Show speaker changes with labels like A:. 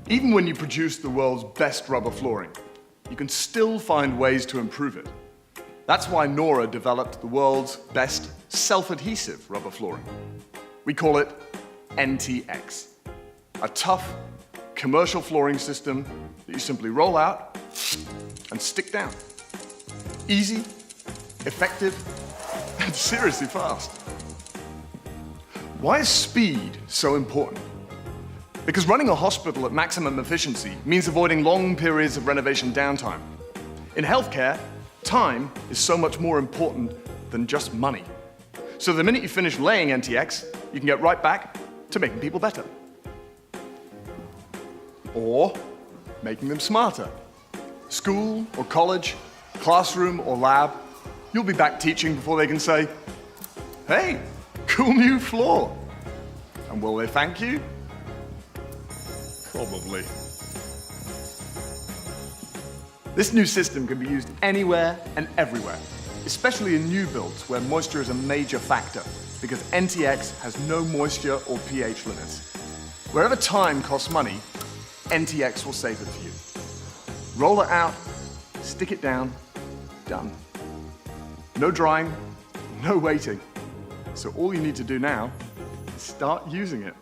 A: Even when you produce the world's best rubber flooring, you can still find ways to improve it. That's why Nora developed the world's best self-adhesive rubber flooring. We call it nTx, a tough, commercial flooring system that you simply roll out and stick down. Easy, effective, and seriously fast. Why is speed so important? Because running a hospital at maximum efficiency means avoiding long periods of renovation downtime. In healthcare, time is so much more important than just money. So the minute you finish laying nTx, you can get right back to making people better. Or making them smarter. School or college, classroom or lab, you'll be back teaching before they can say, "Hey, cool new floor." And will they thank you? Probably. This new system can be used anywhere and everywhere, especially in new builds where moisture is a major factor, because nTx has no moisture or pH limits. Wherever time costs money, nTx will save it for you. Roll it out, stick it down, done. No drying, no waiting. So all you need to do now is start using it.